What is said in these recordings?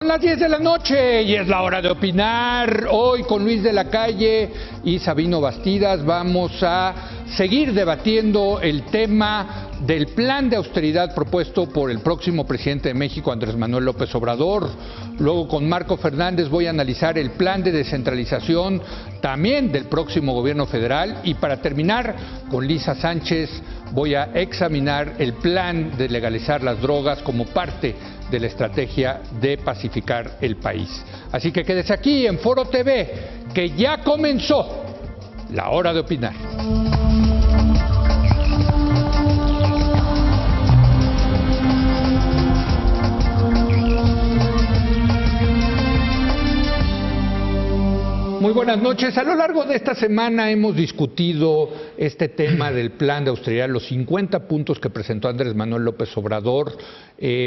Las 10 de la noche y es la hora de opinar. Hoy con Luis de la Calle y Sabino Bastidas vamos a seguir debatiendo el tema del plan de austeridad propuesto por el próximo presidente de México, Andrés Manuel López Obrador. Luego con Marco Fernández voy a analizar el plan de descentralización también del próximo gobierno federal. Y para terminar, con Lisa Sánchez voy a examinar el plan de legalizar las drogas como parte de la estrategia de pacificar el país. Así que quédese aquí en Foro TV, que ya comenzó la hora de opinar. Muy buenas noches. A lo largo de esta semana hemos discutido este tema del plan de austeridad, los 50 puntos que presentó Andrés Manuel López Obrador.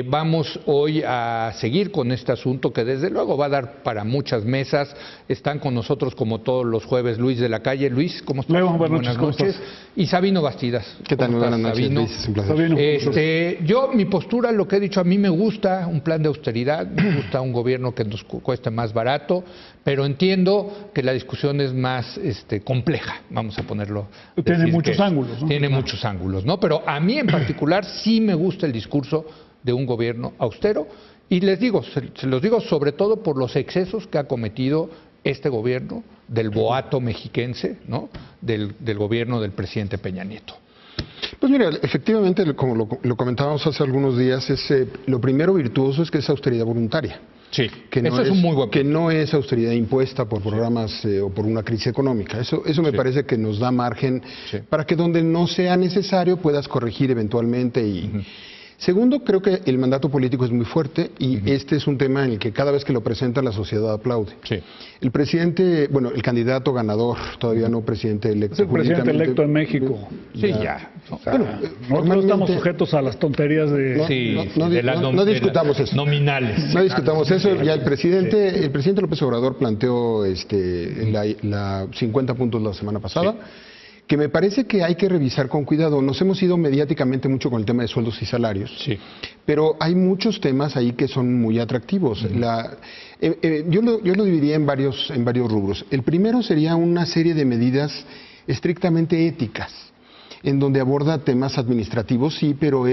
Vamos hoy a seguir con este asunto que desde luego va a dar para muchas mesas. Están con nosotros como todos los jueves Luis de la Calle. Luis, ¿cómo estás? Buenas noches. Y Sabino Bastidas. ¿Qué tal? Muy buenas noches, Luis, es un placer. Mi postura, lo que he dicho, a mí me gusta un plan de austeridad, me gusta un gobierno que nos cueste más barato, pero entiendo que la discusión es más compleja, vamos a ponerlo. Tiene muchos ángulos, ¿no? Tiene muchos ángulos, ¿no? Pero a mí en particular sí me gusta el discurso de un gobierno austero, y les digo, se los digo sobre todo por los excesos que ha cometido este gobierno del boato mexiquense, ¿no? Del gobierno del presidente Peña Nieto. Pues mira, efectivamente, como lo comentábamos hace algunos días, lo primero virtuoso es que es austeridad voluntaria. Sí, que no eso es un muy buen punto. Que no es austeridad impuesta por programas o por una crisis económica. Eso me parece que nos da margen para que donde no sea necesario puedas corregir eventualmente. Segundo, creo que el mandato político es muy fuerte y este es un tema en el que cada vez que lo presenta la sociedad aplaude. Sí. El presidente, bueno, el candidato ganador, todavía no presidente electo. Es el presidente electo en México. Sí, ya. O sea, no estamos sujetos a las tonterías de... No discutamos eso. Nominales. No discutamos eso. Ya el presidente López Obrador planteó la 50 puntos la semana pasada. Que me parece que hay que revisar con cuidado. Nos hemos ido mediáticamente mucho con el tema de sueldos y salarios, pero hay muchos temas ahí que son muy atractivos. Yo lo dividiría en varios rubros. El primero sería una serie de medidas estrictamente éticas, en donde aborda temas administrativos, sí, pero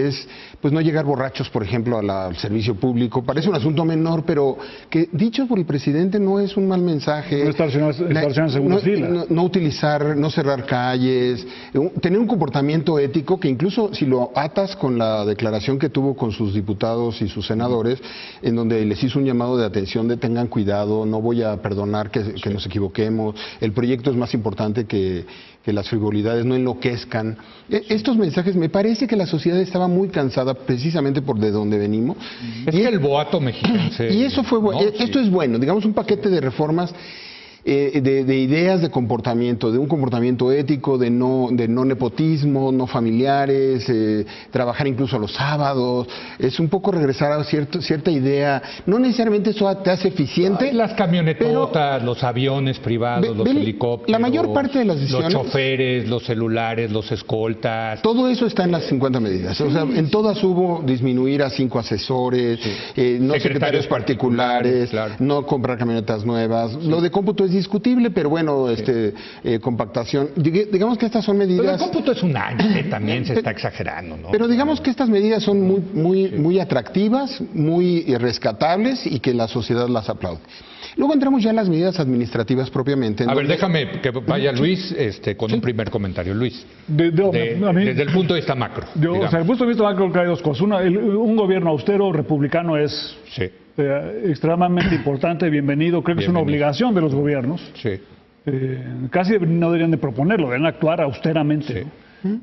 pues no llegar borrachos, por ejemplo, al servicio público. Parece un asunto menor, pero que dicho por el presidente no es un mal mensaje. No estacionar en segunda fila. No utilizar, no cerrar calles, tener un comportamiento ético que incluso si lo atas con la declaración que tuvo con sus diputados y sus senadores, en donde les hizo un llamado de atención de tengan cuidado, no voy a perdonar que nos equivoquemos, el proyecto es más importante que las frivolidades, no enloquezcan. Estos mensajes, me parece que la sociedad estaba muy cansada precisamente por de donde venimos. Es que el boato mexiquense. Y eso fue bueno. Esto es bueno, digamos un paquete de reformas de ideas de comportamiento, de un comportamiento ético, de no nepotismo, no familiares, trabajar incluso los sábados, es un poco regresar a cierta idea. No necesariamente eso te hace eficiente. Las camionetotas, los aviones privados, los helicópteros, la mayor parte de las decisiones, los choferes, los celulares, los escoltas. Todo eso está en las 50 medidas. O sea, en todas hubo disminuir a 5 asesores, no secretarios particulares, no comprar camionetas nuevas. Lo de cómputo es discutible, pero bueno, compactación. Digamos que estas son medidas... Pero el cómputo es un año, también se está exagerando, ¿no? Pero digamos que estas medidas son muy atractivas, muy rescatables y que la sociedad las aplaude. Luego entramos ya en las medidas administrativas propiamente. A ver, déjame que vaya Luis con un primer comentario. Luis, desde el punto de vista macro. O sea, el punto de vista macro creo que hay dos cosas. Una, un gobierno austero republicano es... extremadamente importante, bienvenido, creo que es una obligación de los gobiernos. Casi no deberían de proponerlo, deberían actuar austeramente.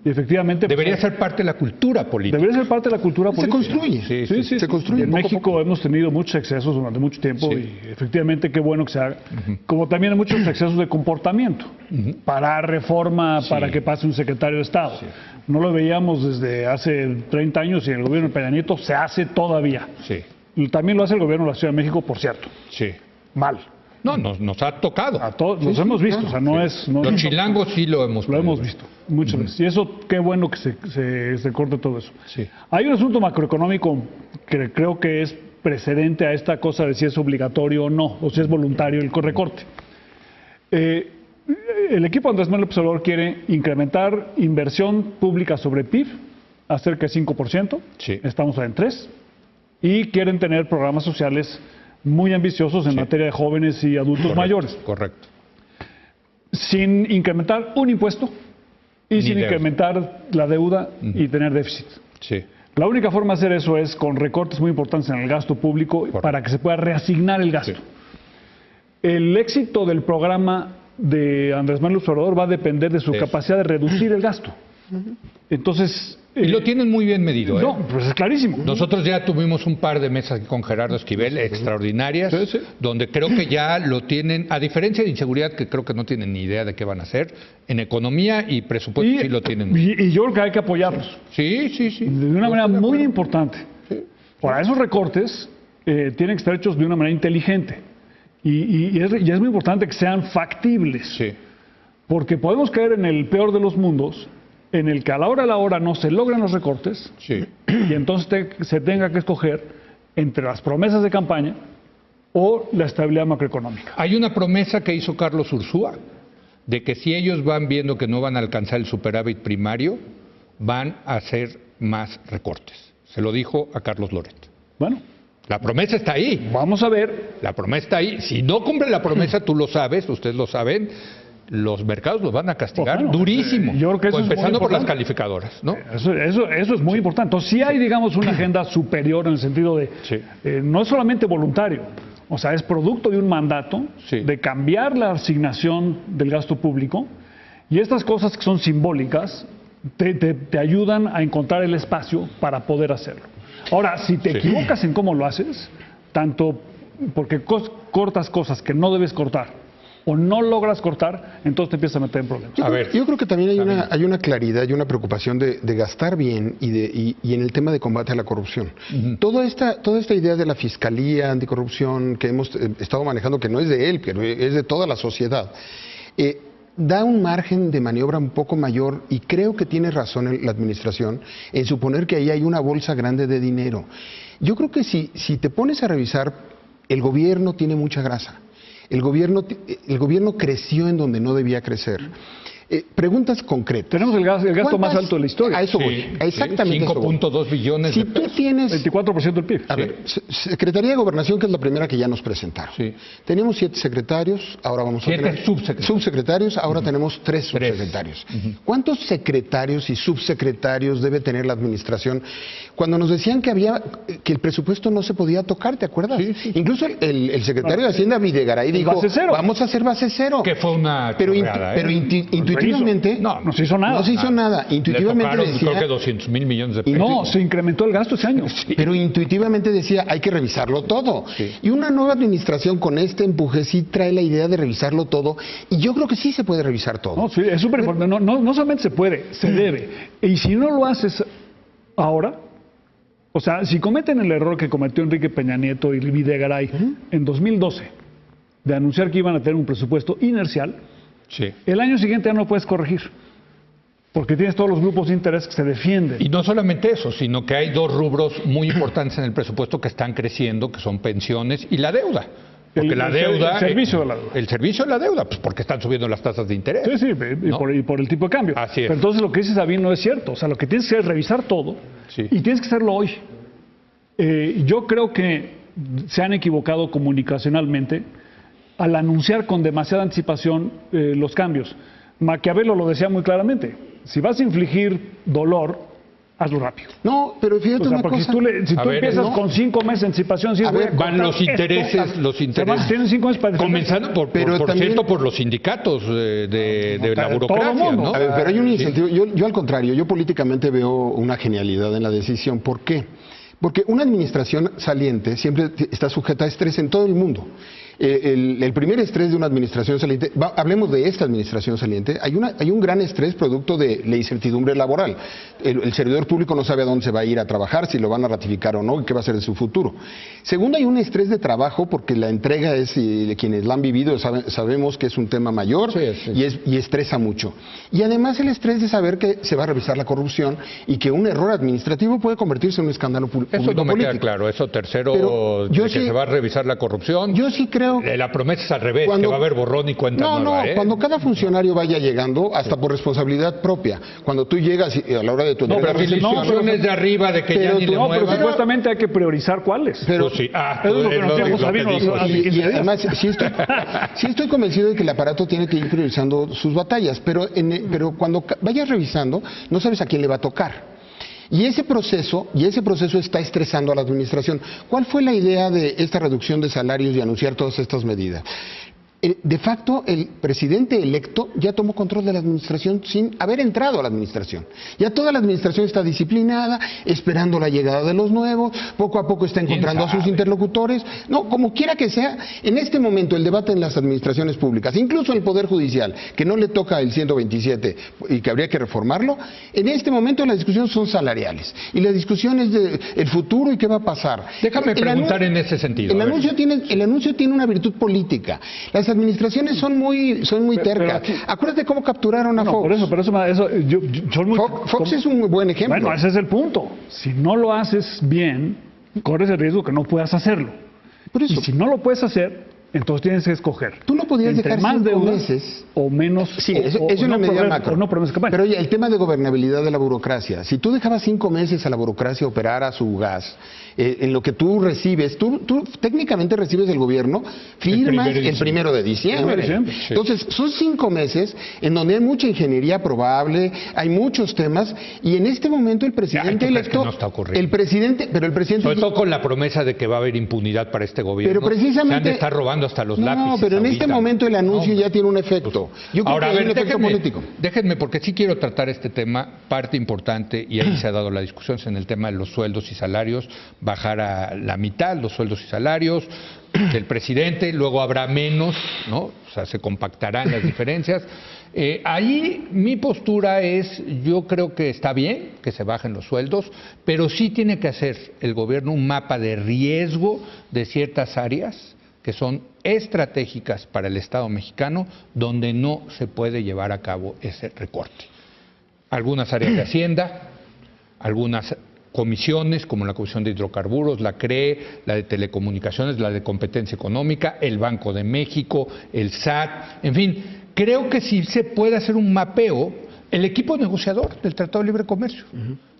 Y efectivamente debería ser parte de la cultura política. Debería ser parte de la cultura política. Se construye. Se construye. Y en México hemos tenido muchos excesos durante mucho tiempo y efectivamente qué bueno que se haga. Como también hay muchos excesos de comportamiento para reforma, para que pase un secretario de Estado. No lo veíamos desde hace 30 años y en el gobierno de Peña Nieto se hace todavía. Y también lo hace el gobierno de la Ciudad de México, por cierto. Mal. No, nos ha tocado. A todos, los hemos visto. O sea, no es, no, los chilangos sí lo hemos visto muchas veces. Y eso, qué bueno que se corte todo eso. Hay un asunto macroeconómico que creo que es precedente a esta cosa de si es obligatorio o no, o si es voluntario el recorte. El equipo Andrés Manuel López Obrador quiere incrementar inversión pública sobre PIB a cerca de 5%, Sí. estamos en 3%, y quieren tener programas sociales muy ambiciosos en materia de jóvenes y adultos mayores, Correcto. sin incrementar un impuesto y sin deuda. incrementar la deuda y tener déficit. Sí. La única forma de hacer eso es con recortes muy importantes en el gasto público para que se pueda reasignar el gasto. Sí. El éxito del programa de Andrés Manuel López Obrador va a depender de su capacidad de reducir el gasto. Entonces... Y lo tienen muy bien medido, ¿eh? No, pues es clarísimo. Nosotros ya tuvimos un par de mesas con Gerardo Esquivel extraordinarias, donde creo que ya lo tienen, a diferencia de inseguridad, que creo que no tienen ni idea de qué van a hacer, en economía y presupuesto sí lo tienen. Y yo creo que hay que apoyarlos Sí. de una manera muy importante. Ahora, esos recortes tienen que estar hechos de una manera inteligente. Y es muy importante que sean factibles. Sí. Porque podemos caer en el peor de los mundos, en el que a la hora no se logran los recortes Sí. y entonces se tenga que escoger entre las promesas de campaña o la estabilidad macroeconómica. Hay una promesa que hizo Carlos Ursúa de que si ellos van viendo que no van a alcanzar el superávit primario, van a hacer más recortes. Se lo dijo a Carlos Loret. Bueno, La promesa está ahí. vamos a ver. La promesa está ahí. Si no cumple la promesa, tú lo sabes, ustedes lo saben, los mercados los van a castigar Bueno, durísimo. yo creo que eso es muy empezando por las importante. calificadoras, ¿no? Eso es muy importante. Entonces, sí hay, digamos, una agenda superior en el sentido de, Sí. no es solamente voluntario, o sea, es producto de un mandato Sí. de cambiar la asignación del gasto público, y estas cosas que son simbólicas te ayudan a encontrar el espacio para poder hacerlo. Ahora, si te equivocas en cómo lo haces, tanto porque cortas cosas que no debes cortar, o no logras cortar, entonces te empiezas a meter en problemas. Yo creo que también hay una claridad y una preocupación de gastar bien y en el tema de combate a la corrupción. Toda esta idea de la Fiscalía Anticorrupción que hemos estado manejando, que no es de él, pero es de toda la sociedad, da un margen de maniobra un poco mayor y creo que tiene razón la administración en suponer que ahí hay una bolsa grande de dinero. Yo creo que si te pones a revisar, el gobierno tiene mucha grasa. El gobierno creció en donde no debía crecer. Preguntas concretas. Tenemos el gasto más alto de la historia. A eso voy. Exactamente. 5.2 billones Si de tú pesos. tienes... 24% del PIB. A ver, Secretaría de Gobernación, que es la primera que ya nos presentaron. Sí. Teníamos 7 secretarios, ahora vamos a 7 tener... subsecretarios. Ahora tenemos 3 subsecretarios. ¿Cuántos secretarios y subsecretarios debe tener la administración? Cuando nos decían que el presupuesto no se podía tocar, ¿te acuerdas? Sí. Incluso el secretario de Hacienda, Videgaray, dijo, base cero. vamos a hacer base cero. Que fue una Pero, chorreada, pero intuitivamente... No se hizo nada. No se hizo nada. Intuitivamente Le tocaron, decía... creo que 200 mil millones de pesos. No, se incrementó el gasto ese año. Pero intuitivamente decía, hay que revisarlo todo. Sí. Y una nueva administración con este empuje sí trae la idea de revisarlo todo. Y yo creo que sí se puede revisar todo. No, sí, es súper importante. No solamente se puede, se debe. Y si no lo haces ahora, o sea, si cometen el error que cometió Enrique Peña Nieto y Videgaray en 2012, de anunciar que iban a tener un presupuesto inercial, Sí. el año siguiente ya no lo puedes corregir. Porque tienes todos los grupos de interés que se defienden. Y no solamente eso, sino que hay 2 rubros muy importantes en el presupuesto que están creciendo, que son pensiones y la deuda. Porque la deuda... El servicio de la deuda. El servicio de la deuda, pues porque están subiendo las tasas de interés. Sí, ¿no? y por el tipo de cambio. Así es. Pero entonces lo que dice Sabine no es cierto. O sea, lo que tienes que hacer es revisar todo Sí. y tienes que hacerlo hoy. Yo creo que se han equivocado comunicacionalmente al anunciar con demasiada anticipación los cambios. Maquiavelo lo decía muy claramente. Si vas a infligir dolor, hazlo rápido. No, pero fíjate O sea, una porque cosa. si A tú ver, empiezas no. con 5 meses de anticipación, sí, A voy ver, cortar van los esto. intereses, los intereses. Además, tienen 5 meses para defender. Comenzando por también- cierto, por los sindicatos de la todo burocracia, mundo. ¿no? A ver, pero hay un incentivo. Yo al contrario, yo políticamente veo una genialidad en la decisión. ¿Por qué? Porque una administración saliente siempre está sujeta a estrés en todo el mundo. El primer estrés de una administración saliente, hablemos de esta administración saliente, hay un gran estrés producto de la incertidumbre laboral. El servidor público no sabe a dónde se va a ir a trabajar, si lo van a ratificar o no, y qué va a ser de su futuro. Segundo, hay un estrés de trabajo porque la entrega es, quienes la han vivido sabemos que es un tema mayor, y estresa mucho. Y además el estrés de saber que se va a revisar la corrupción y que un error administrativo puede convertirse en un escándalo público. Eso no me político. queda claro, eso tercero, de que se va a revisar la corrupción. Yo sí creo. La promesa es al revés, que va a haber borrón y cuenta nueva. Cuando cada funcionario vaya llegando, hasta por responsabilidad propia, cuando tú llegas a la hora de tu pero si la instrucción es de arriba, de que ya ni le muevan. Pero supuestamente hay que priorizar cuáles. Pero sí, eso es lo que nos dijo Sabino. Y además, sí estoy convencido de que el aparato tiene que ir priorizando sus batallas, pero cuando vayas revisando, no sabes a quién le va a tocar. Y ese proceso está estresando a la administración. ¿Cuál fue la idea de esta reducción de salarios y anunciar todas estas medidas? De facto, el presidente electo ya tomó control de la administración sin haber entrado a la administración. Ya toda la administración está disciplinada, esperando la llegada de los nuevos, poco a poco está encontrando a sus interlocutores. No, como quiera que sea, en este momento el debate en las administraciones públicas, incluso en el Poder Judicial, que no le toca el 127 y que habría que reformarlo, en este momento las discusiones son salariales. Y la discusión es del futuro y qué va a pasar. Déjame preguntar en ese sentido. El anuncio tiene una virtud política. Las administraciones son muy tercas. Acuérdate cómo capturaron a Fox. Fox es un buen ejemplo. Bueno, ese es el punto. Si no lo haces bien, corres el riesgo que no puedas hacerlo. Por eso. Y si no lo puedes hacer, entonces tienes que escoger. Tú no podías dejar más 5 deuda meses o menos. Sí, eso es una medida macro. Pero oye, el tema de gobernabilidad de la burocracia. Si tú dejabas 5 meses a la burocracia operar a su gas, en lo que tú recibes, tú técnicamente recibes del gobierno, firmas el 1 de diciembre. Entonces, son 5 meses en donde hay mucha ingeniería probable, hay muchos temas, y en este momento el presidente electo, no está ocurriendo. el presidente sobre todo con la promesa de que va a haber impunidad para este gobierno. Pero precisamente se han de estar robando hasta los lápices. No, pero en este momento el anuncio ya tiene un efecto. Yo creo ahora, que hay un efecto político. Déjenme, porque sí quiero tratar este tema, parte importante, y ahí se ha dado la discusión, es en el tema de los sueldos y salarios, bajar a la mitad los sueldos y salarios del presidente, luego habrá menos, ¿no? O sea, se compactarán las diferencias. Ahí mi postura es, yo creo que está bien que se bajen los sueldos, pero sí tiene que hacer el gobierno un mapa de riesgo de ciertas áreas que son estratégicas para el Estado mexicano, donde no se puede llevar a cabo ese recorte. Algunas áreas de Hacienda, algunas comisiones, como la Comisión de Hidrocarburos, la CRE, la de Telecomunicaciones, la de Competencia Económica, el Banco de México, el SAT, en fin, creo que sí se puede hacer un mapeo, el equipo negociador del Tratado de Libre Comercio.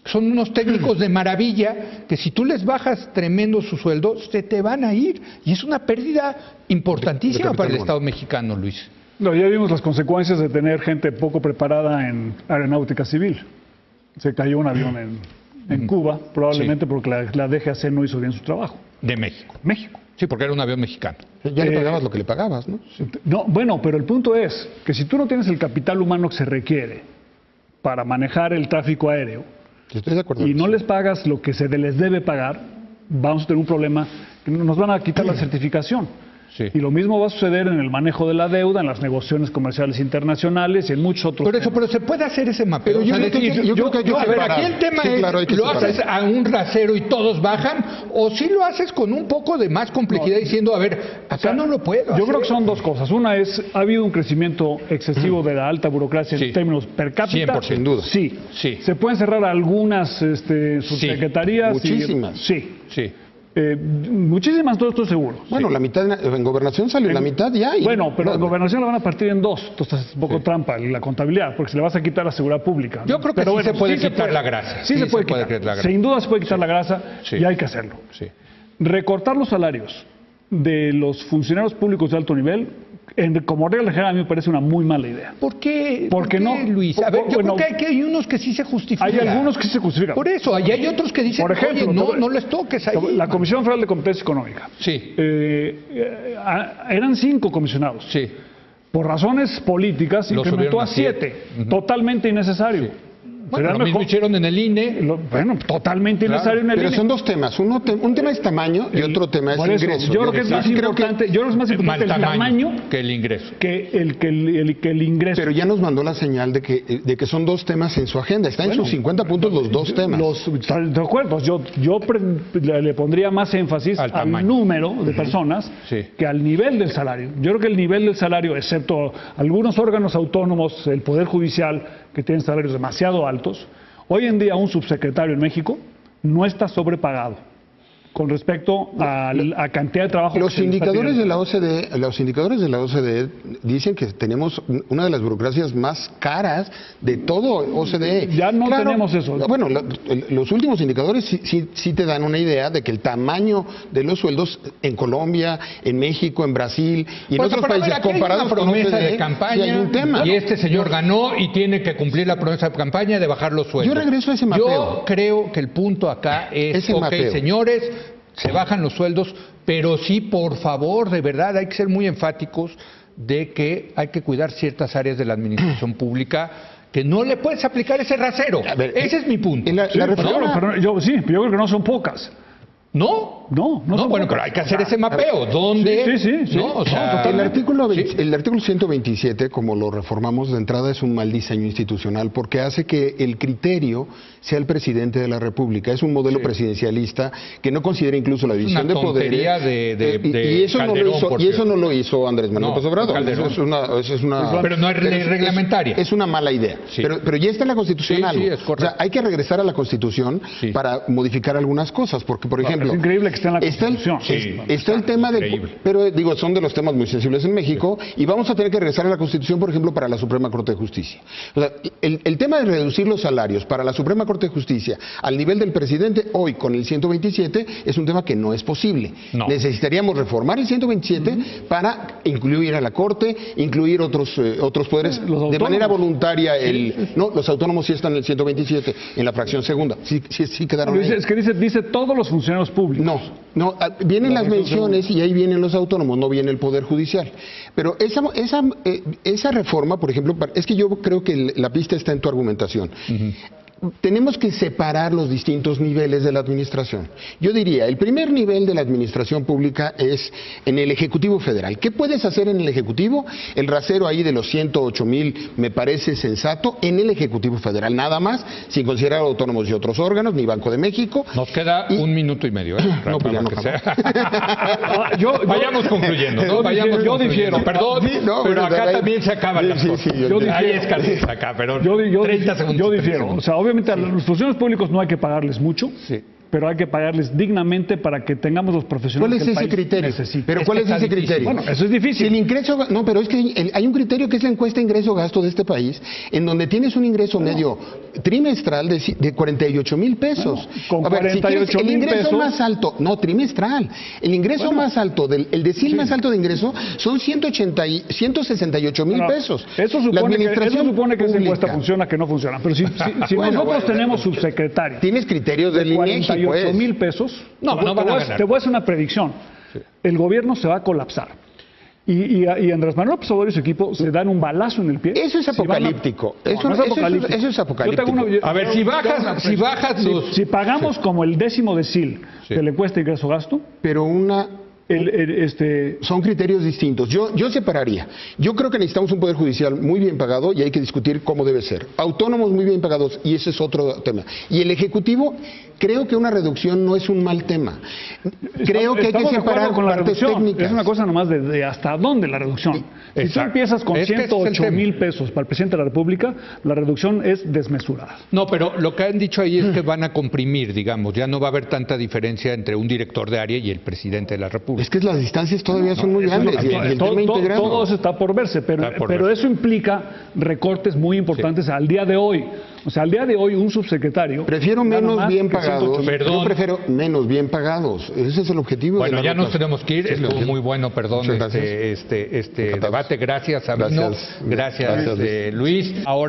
Son unos técnicos de maravilla que si tú les bajas tremendo su sueldo, se te van a ir. Y es una pérdida importantísima para el Estado mexicano, Luis. No, ya vimos las consecuencias de tener gente poco preparada en aeronáutica civil. Se cayó un avión en Cuba, probablemente porque la DGAC no hizo bien su trabajo. De México. México. Sí, porque era un avión mexicano. Ya le pagabas lo que le pagabas, ¿no? No, bueno, pero el punto es que si tú no tienes el capital humano que se requiere para manejar el tráfico aéreo, estoy de acuerdo, y no les pagas lo que se les debe pagar, vamos a tener un problema, que nos van a quitar la certificación. Sí. Y lo mismo va a suceder en el manejo de la deuda, en las negociaciones comerciales internacionales y en muchos otros temas. Pero se puede hacer ese mapeo. Pero yo creo que hay que a ver, separar. aquí el tema Sí, es, claro, hay que ¿lo separar. haces a un rasero y todos bajan? ¿O si lo haces con un poco de más complejidad diciendo, a ver, acá no lo puedo hacer? Yo creo que son dos cosas. Una es, ha habido un crecimiento excesivo de la alta burocracia en términos per cápita. 100%. Sin duda. Sí. Sí. Se pueden cerrar algunas subsecretarías. Muchísimas. Sí. Muchísimas, no estoy seguro. Bueno, la mitad en gobernación salió, la mitad ya. Bueno, pero en gobernación la van a partir en dos. Entonces es un poco trampa la contabilidad, porque se le vas a quitar la seguridad pública, ¿no? Yo creo que pero se puede quitar la grasa. Sí, se puede quitar. Sin duda se puede quitar la grasa y hay que hacerlo. Sí. Recortar los salarios de los funcionarios públicos de alto nivel, como regla general, a mí me parece una muy mala idea. ¿Por qué? ¿Por qué no, Luis? A ver, yo creo que hay unos que sí se justifican. Hay algunos que sí se justifican. Por eso, y hay otros que dicen, por ejemplo, oye, no les toques ahí. La Comisión Federal de Competencia Económica. Sí. Eran 5 comisionados. Sí. Por razones políticas, incrementó a 7. Totalmente innecesario. Bueno, lo mismo hicieron en el INE. Bueno, totalmente innecesario en el INE. Pero son dos temas. Un tema es tamaño y otro tema es ingreso. Yo creo que es más importante, el tamaño que el ingreso. Que el ingreso. Pero ya nos mandó la señal de que son dos temas en su agenda. Está en sus 50 puntos los dos temas. De acuerdo. Yo le pondría más énfasis al número de personas que al nivel del salario. Yo creo que el nivel del salario, excepto algunos órganos autónomos, el Poder Judicial, que tienen salarios demasiado altos, hoy en día un subsecretario en México no está sobrepagado con respecto a la cantidad de trabajo. Los indicadores de la OCDE dicen que tenemos una de las burocracias más caras de todo OCDE. Ya no tenemos eso. Bueno, los últimos indicadores sí te dan una idea de que el tamaño de los sueldos en Colombia, en México, en Brasil y en otros países comparados con promesa OCDE, de campaña, sí hay un tema. Y este señor ganó y tiene que cumplir la promesa de campaña de bajar los sueldos. Yo regreso a ese mapeo. Yo creo que el punto acá es, señores, se bajan los sueldos, pero sí, por favor, de verdad, hay que ser muy enfáticos de que hay que cuidar ciertas áreas de la administración pública que no le puedes aplicar ese rasero. Ese es mi punto. Yo creo que no son pocas. No, bueno, pero hay que hacer ese mapeo. ¿Dónde? Sí. ¿No? O sea, el artículo 127, como lo reformamos de entrada, es un mal diseño institucional porque hace que el criterio sea el presidente de la República. Es un modelo presidencialista que no considera incluso la división de poderes. Y eso no lo hizo Andrés Manuel López Obrador. Pero no es reglamentaria. Es una mala idea. Pero ya está en la Constitución algo. Sí, es correcto. O sea, hay que regresar a la Constitución para modificar algunas cosas. Porque, por ejemplo, es increíble que esté en la Constitución. Está el tema pero digo, son de los temas muy sensibles en México y vamos a tener que regresar a la Constitución, por ejemplo, para la Suprema Corte de Justicia. O sea, el tema de reducir los salarios para la Suprema Corte de Justicia al nivel del presidente hoy con el 127 es un tema que no es posible. No. Necesitaríamos reformar el 127 para incluir a la Corte, incluir otros poderes de manera voluntaria. Los autónomos sí están en el 127, en la fracción segunda. Sí quedaron ahí. Es que dice todos los funcionarios públicos. No, vienen las menciones y ahí vienen los autónomos, no viene el Poder Judicial. Pero esa reforma, por ejemplo, es que yo creo que la pista está en tu argumentación. Tenemos que separar los distintos niveles de la administración. Yo diría, el primer nivel de la administración pública es en el Ejecutivo Federal. ¿Qué puedes hacer en el Ejecutivo? El rasero ahí de los 108,000 me parece sensato en el Ejecutivo Federal, nada más, sin considerar autónomos y otros órganos, ni Banco de México. Nos queda 1 minuto y medio. No, pues ya no vayamos concluyendo, ¿no? Yo difiero, perdón, pero acá también se acaban las cosas. Hay escasez acá, pero 30 segundos. Yo difiero, o sea, obviamente a los funcionarios públicos no hay que pagarles mucho, pero hay que pagarles dignamente para que tengamos los profesionales que el país necesita. ¿Pero cuál es ese criterio? Bueno, eso es difícil. El ingreso, pero es que hay un criterio que es la encuesta ingreso-gasto de este país, en donde tienes un ingreso medio trimestral de 48,000 pesos. Con 48,000 el ingreso pesos más alto, no trimestral, el ingreso más alto, el decil más alto de ingreso son 168,000 pesos. Eso supone que esa encuesta funciona, que no funciona. Pero si nosotros tenemos subsecretarios. Tienes criterios del INEGI. 48,000 pesos. Te voy a hacer una predicción. El gobierno se va a colapsar. Y Andrés Manuel López Obrador y su equipo se dan un balazo en el pie. Eso es apocalíptico. Eso es apocalíptico. A ver, si bajas si pagamos como el 10º decil de la encuesta ingreso-gasto. Pero son criterios distintos. Yo separaría. Yo creo que necesitamos un Poder Judicial muy bien pagado y hay que discutir cómo debe ser. Autónomos muy bien pagados y ese es otro tema. Y el Ejecutivo, creo que una reducción no es un mal tema. Creo que hay que separar con la partes reducción. técnicas. Es una cosa nomás de hasta dónde la reducción. Si tú empiezas con 108,000 pesos para el presidente de la República, la reducción es desmesurada. No, pero lo que han dicho ahí es que van a comprimir, digamos. Ya no va a haber tanta diferencia entre un director de área y el presidente de la República. Es que las distancias todavía son muy grandes. Todo eso está por verse, pero eso implica recortes muy importantes al día de hoy. O sea, al día de hoy un subsecretario... Prefiero menos bien pagados. Yo prefiero menos bien pagados. Ese es el objetivo. Bueno, ya nos tenemos que ir. Estuvo muy bueno, perdón, este debate. Gracias, Sabino. Gracias. Luis. Ahora